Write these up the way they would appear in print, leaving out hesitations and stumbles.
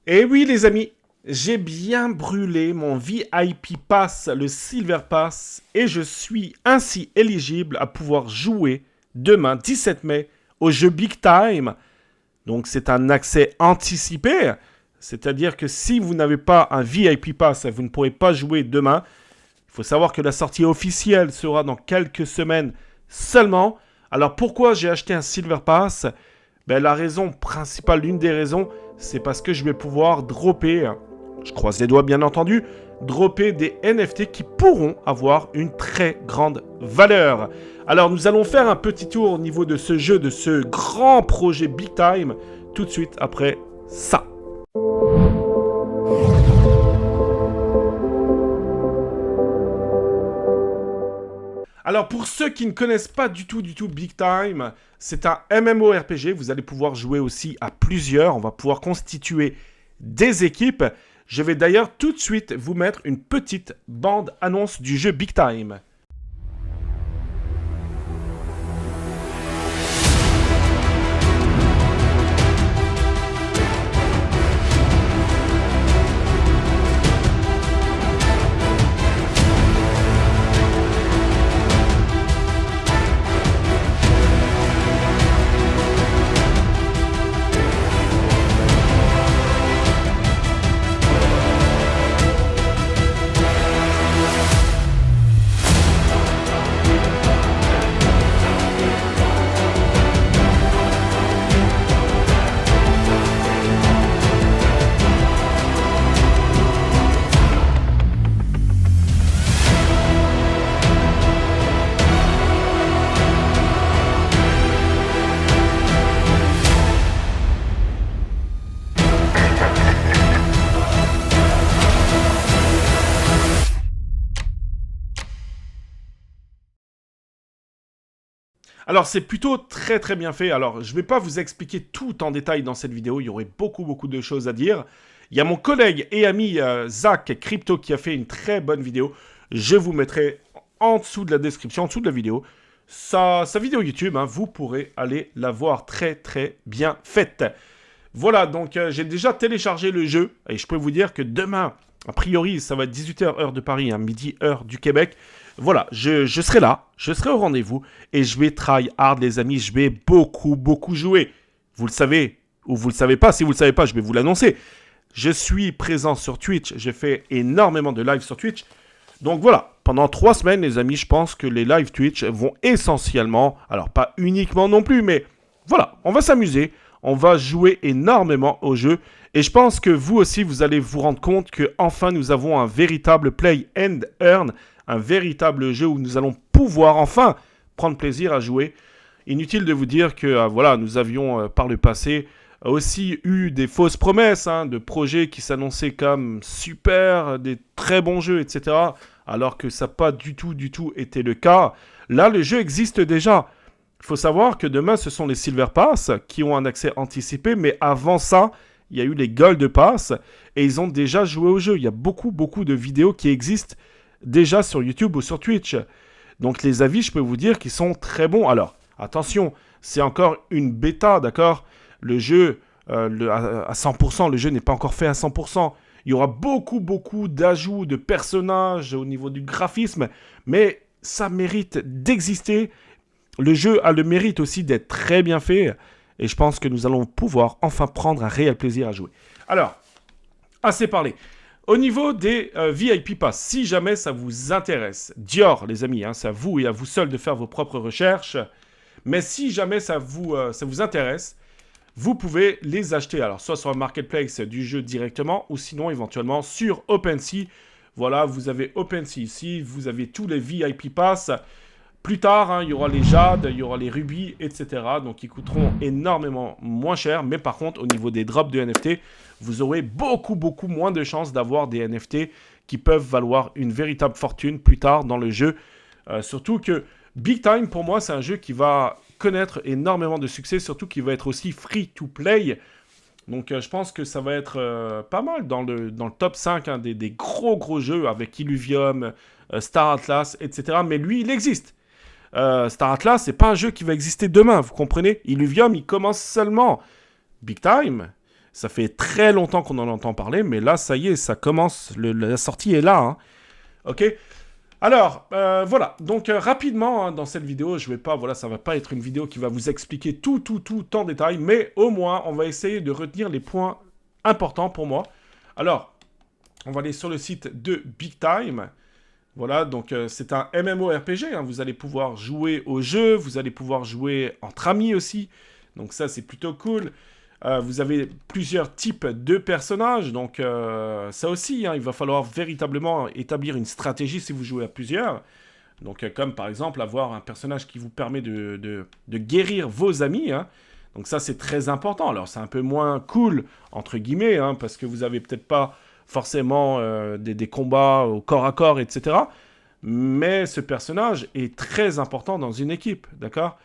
Et oui les amis, j'ai bien brûlé mon VIP Pass, le Silver Pass, et je suis ainsi éligible à pouvoir jouer demain 17 mai au jeu Big Time. Donc c'est un accès anticipé, c'est-à-dire que si vous n'avez pas un VIP Pass, vous ne pourrez pas jouer demain. Il faut savoir que la sortie officielle sera dans quelques semaines seulement. Alors pourquoi j'ai acheté un Silver Pass? La raison principale, l'une des raisons, c'est parce que je vais pouvoir dropper, je croise les doigts bien entendu, dropper des NFT qui pourront avoir une très grande valeur. Alors nous allons faire un petit tour au niveau de ce jeu, de ce grand projet Big Time, tout de suite après ça. Alors pour ceux qui ne connaissent pas du tout Big Time, c'est un MMORPG, vous allez pouvoir jouer aussi à plusieurs, on va pouvoir constituer des équipes. Je vais d'ailleurs tout de suite vous mettre une petite bande annonce du jeu Big Time. Alors c'est plutôt très bien fait. Alors je ne vais pas vous expliquer tout en détail dans cette vidéo, il y aurait beaucoup de choses à dire. Il y a mon collègue et ami Zach Crypto qui a fait une très bonne vidéo. Je vous mettrai en dessous de la description, en dessous de la vidéo, sa vidéo YouTube. Vous pourrez aller la voir très bien faite. Voilà, donc j'ai déjà téléchargé le jeu et je peux vous dire que demain, a priori, ça va être 18h heure de Paris, midi heure du Québec. Voilà, je serai là, je serai au rendez-vous et je vais try hard les amis, je vais beaucoup jouer. Vous le savez ou vous le savez pas, si vous le savez pas, je vais vous l'annoncer. Je suis présent sur Twitch, j'ai fait énormément de lives sur Twitch. Donc voilà, pendant 3 semaines les amis, je pense que les lives Twitch vont essentiellement, alors pas uniquement non plus, mais voilà, on va s'amuser. On va jouer énormément au jeu. Et je pense que vous aussi, vous allez vous rendre compte que enfin nous avons un véritable play and earn. Un véritable jeu où nous allons pouvoir enfin prendre plaisir à jouer. Inutile de vous dire que voilà, nous avions par le passé aussi eu des fausses promesses de projets qui s'annonçaient comme super, des très bons jeux, etc. Alors que ça n'a pas du tout été le cas. Là, le jeu existe déjà. Il faut savoir que demain, ce sont les Silver Pass qui ont un accès anticipé, mais avant ça, il y a eu les Gold Pass et ils ont déjà joué au jeu. Il y a beaucoup de vidéos qui existent déjà sur YouTube ou sur Twitch. Donc les avis, je peux vous dire qu'ils sont très bons. Alors, attention, c'est encore une bêta, d'accord? Le jeu, à 100%, le jeu n'est pas encore fait à 100%. Il y aura beaucoup d'ajouts de personnages au niveau du graphisme, mais ça mérite d'exister. Le jeu a le mérite aussi d'être très bien fait et je pense que nous allons pouvoir enfin prendre un réel plaisir à jouer. Alors, assez parlé. Au niveau des VIP Pass, si jamais ça vous intéresse, Dior les amis, c'est à vous et à vous seuls de faire vos propres recherches, mais si jamais ça vous intéresse, vous pouvez les acheter, alors soit sur le marketplace du jeu directement ou sinon éventuellement sur OpenSea. Voilà, vous avez OpenSea ici, vous avez tous les VIP Pass. Plus tard, il y aura les jades, il y aura les rubis, etc. Donc, ils coûteront énormément moins cher. Mais par contre, au niveau des drops de NFT, vous aurez beaucoup moins de chances d'avoir des NFT qui peuvent valoir une véritable fortune plus tard dans le jeu. Surtout que Big Time, pour moi, c'est un jeu qui va connaître énormément de succès. Surtout qu'il va être aussi free to play. Donc, je pense que ça va être pas mal dans le top 5 des gros jeux avec Illuvium, Star Atlas, etc. Mais lui, il existe. Star Atlas, c'est pas un jeu qui va exister demain, vous comprenez? Illuvium, il commence seulement. Big Time, Ça fait très longtemps qu'on en entend parler, mais là, ça y est, ça commence. La sortie est là. Hein. Ok. Alors, voilà. Donc, rapidement, hein, dans cette vidéo, je vais pas, voilà, ça va pas être une vidéo qui va vous expliquer tout en détail, mais au moins, on va essayer de retenir les points importants pour moi. Alors, on va aller sur le site de Big Time. Voilà, donc c'est un MMORPG. Hein, vous allez pouvoir jouer au jeu, vous allez pouvoir jouer entre amis aussi. Donc ça, c'est plutôt cool. Vous avez plusieurs types de personnages, donc ça aussi, hein, il va falloir véritablement établir une stratégie si vous jouez à plusieurs. Donc comme par exemple avoir un personnage qui vous permet de guérir vos amis. Hein. Donc ça, c'est très important. Alors c'est un peu moins cool, entre guillemets, hein, parce que vous avez peut-être pas forcément des combats au corps à corps, etc. Mais ce personnage est très important dans une équipe, d'accord ?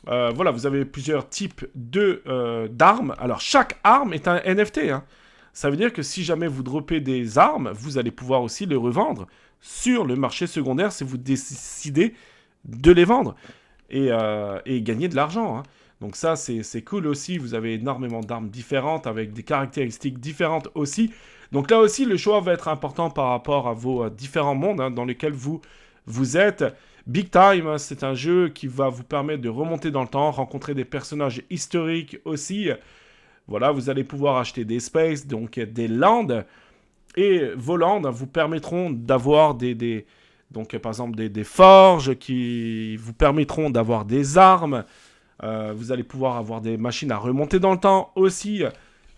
Voilà, vous avez plusieurs types d'armes. Alors, chaque arme est un NFT. Hein. Ça veut dire que si jamais vous droppez des armes, vous allez pouvoir aussi les revendre sur le marché secondaire si vous décidez de les vendre et gagner de l'argent. Hein. Donc ça, c'est cool aussi. Vous avez énormément d'armes différentes avec des caractéristiques différentes aussi. Donc là aussi, le choix va être important par rapport à vos différents mondes hein, dans lesquels vous êtes. Big Time, c'est un jeu qui va vous permettre de remonter dans le temps, rencontrer des personnages historiques aussi. Voilà, vous allez pouvoir acheter des spaces, donc des lands. Et vos lands vous permettront d'avoir donc par exemple des forges qui vous permettront d'avoir des armes. Vous allez pouvoir avoir des machines à remonter dans le temps aussi.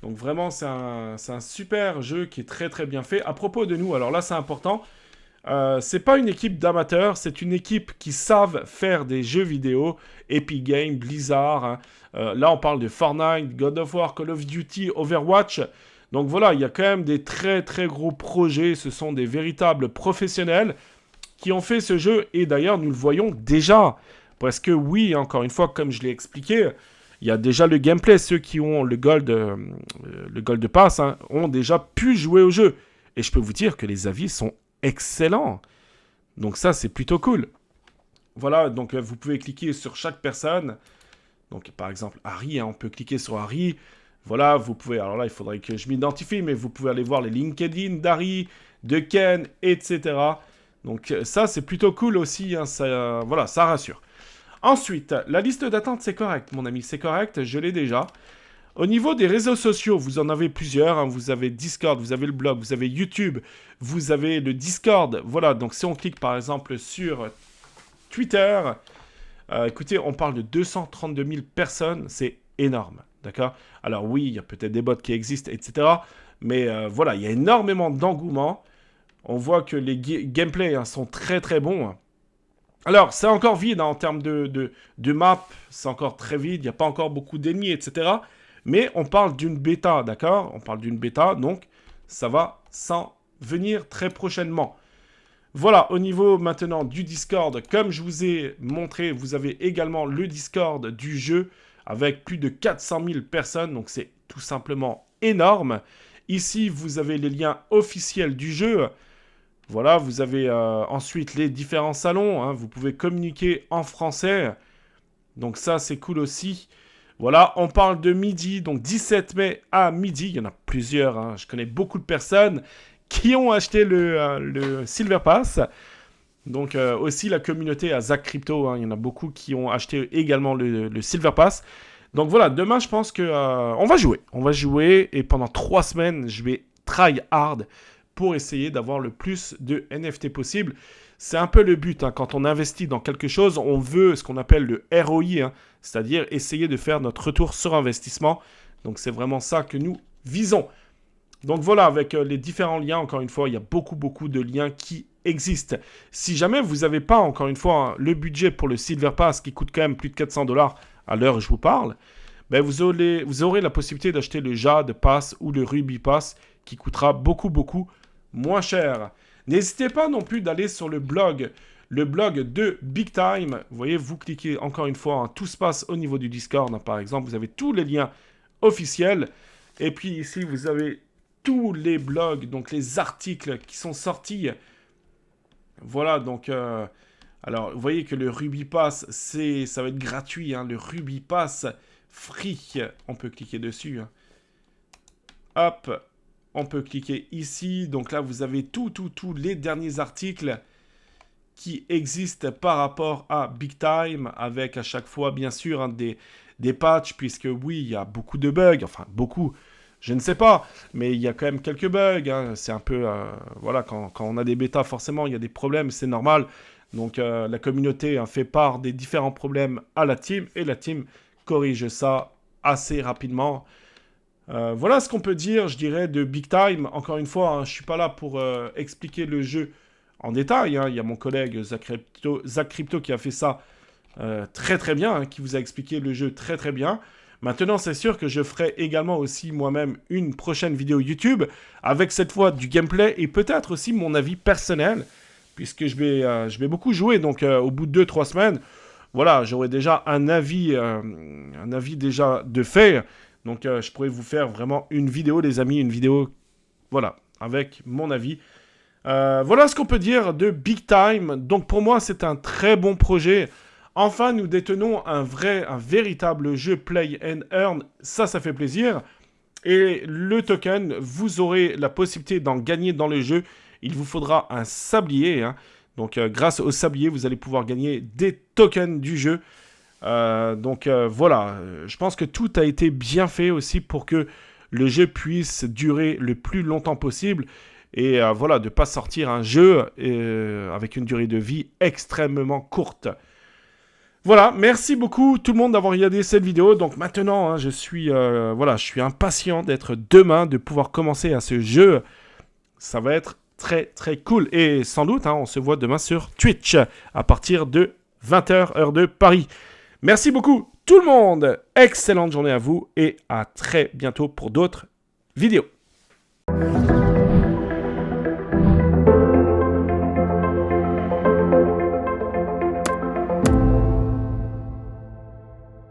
Donc vraiment, c'est un super jeu qui est très très bien fait. À propos de nous, alors là c'est important. C'est pas une équipe d'amateurs, c'est une équipe qui savent faire des jeux vidéo, Epic Games, Blizzard. Hein. Là, on parle de Fortnite, God of War, Call of Duty, Overwatch. Donc voilà, il y a quand même des très très gros projets. Ce sont des véritables professionnels qui ont fait ce jeu. Et d'ailleurs, nous le voyons déjà. Parce que oui, encore une fois, comme je l'ai expliqué, il y a déjà le gameplay. Ceux qui ont le Gold Pass hein, ont déjà pu jouer au jeu. Et je peux vous dire que les avis sont excellent. Donc ça, c'est plutôt cool. Voilà, donc vous pouvez cliquer sur chaque personne. Donc par exemple, Harry, hein, on peut cliquer sur Harry. Voilà, vous pouvez... Alors là, il faudrait que je m'identifie, mais vous pouvez aller voir les LinkedIn d'Harry, de Ken, etc. Donc ça, c'est plutôt cool aussi. Hein, ça, voilà, ça rassure. Ensuite, la liste d'attente, c'est correct, mon ami. C'est correct, je l'ai déjà. Au niveau des réseaux sociaux, vous en avez plusieurs. Hein. Vous avez Discord, vous avez le blog, vous avez YouTube, vous avez le Discord. Voilà, donc si on clique par exemple sur Twitter, écoutez, on parle de 232 000 personnes. C'est énorme, d'accord ? Alors oui, il y a peut-être des bots qui existent, etc. Mais voilà, il y a énormément d'engouement. On voit que les gameplays hein, sont très très bons. Alors, c'est encore vide hein, en termes de map. C'est encore très vide. Il n'y a pas encore beaucoup d'ennemis, etc. Mais on parle d'une bêta, d'accord ? On parle d'une bêta, donc ça va s'en venir très prochainement. Voilà, au niveau maintenant du Discord, comme je vous ai montré, vous avez également le Discord du jeu avec plus de 400 000 personnes, donc c'est tout simplement énorme. Ici, vous avez les liens officiels du jeu. Voilà, vous avez ensuite les différents salons, hein, vous pouvez communiquer en français. Donc ça, c'est cool aussi. Voilà, on parle de midi, donc 17 mai à midi. Il y en a plusieurs, hein. Je connais beaucoup de personnes qui ont acheté le Silver Pass. Donc aussi la communauté à Zach Crypto, hein. Il y en a beaucoup qui ont acheté également le Silver Pass. Donc voilà, demain je pense que on va jouer. On va jouer et pendant 3 semaines, je vais try hard pour essayer d'avoir le plus de NFT possible. C'est un peu le but, hein. Quand on investit dans quelque chose, on veut ce qu'on appelle le ROI, hein, c'est-à-dire essayer de faire notre retour sur investissement. Donc c'est vraiment ça que nous visons. Donc voilà, avec les différents liens, encore une fois, il y a beaucoup de liens qui existent. Si jamais vous n'avez pas, encore une fois, hein, le budget pour le Silver Pass qui coûte quand même plus de 400 $ à l'heure où je vous parle, ben vous aurez la possibilité d'acheter le Jade Pass ou le Ruby Pass qui coûtera beaucoup moins cher. N'hésitez pas non plus d'aller sur le blog de Big Time. Vous voyez, vous cliquez encore une fois, hein, tout se passe au niveau du Discord, hein, par exemple. Vous avez tous les liens officiels. Et puis ici, vous avez tous les blogs, donc les articles qui sont sortis. Voilà, donc... alors, vous voyez que le Ruby Pass, ça va être gratuit. Hein, le Ruby Pass free, on peut cliquer dessus. Hein. hop, on peut cliquer ici. Donc là, vous avez tous les derniers articles qui existent par rapport à Big Time, avec à chaque fois, bien sûr, hein, des patchs, puisque oui, il y a beaucoup de bugs, enfin beaucoup, je ne sais pas, mais il y a quand même quelques bugs, hein. C'est un peu, voilà, quand on a des bêtas, forcément, il y a des problèmes, c'est normal. Donc la communauté, hein, fait part des différents problèmes à la team, et la team corrige ça assez rapidement. Voilà ce qu'on peut dire, je dirais, de Big Time. Encore une fois, hein, je ne suis pas là pour expliquer le jeu en détail, hein. Il y a mon collègue Zach Crypto qui a fait ça très bien, hein, qui vous a expliqué le jeu très bien. Maintenant, c'est sûr que je ferai également aussi moi-même une prochaine vidéo YouTube avec cette fois du gameplay et peut-être aussi mon avis personnel, puisque je vais beaucoup jouer. Donc, au bout de 2-3 semaines, voilà, j'aurai déjà un avis déjà de fait. Donc, je pourrais vous faire vraiment une vidéo, les amis, une vidéo, voilà, avec mon avis. Voilà ce qu'on peut dire de Big Time. Donc, pour moi, c'est un très bon projet. Enfin, nous détenons un véritable jeu Play and Earn. Ça fait plaisir. Et le token, vous aurez la possibilité d'en gagner dans le jeu. Il vous faudra un sablier, hein. Donc, grâce au sablier, vous allez pouvoir gagner des tokens du jeu. Voilà. Je pense que tout a été bien fait aussi pour que le jeu puisse durer le plus longtemps possible. Et voilà, de ne pas sortir un jeu avec une durée de vie extrêmement courte. Voilà, merci beaucoup tout le monde d'avoir regardé cette vidéo. Donc maintenant, hein, je suis impatient d'être demain, de pouvoir commencer à ce jeu. Ça va être très cool. Et sans doute, hein, on se voit demain sur Twitch à partir de 20h, heure de Paris. Merci beaucoup tout le monde. Excellente journée à vous et à très bientôt pour d'autres vidéos.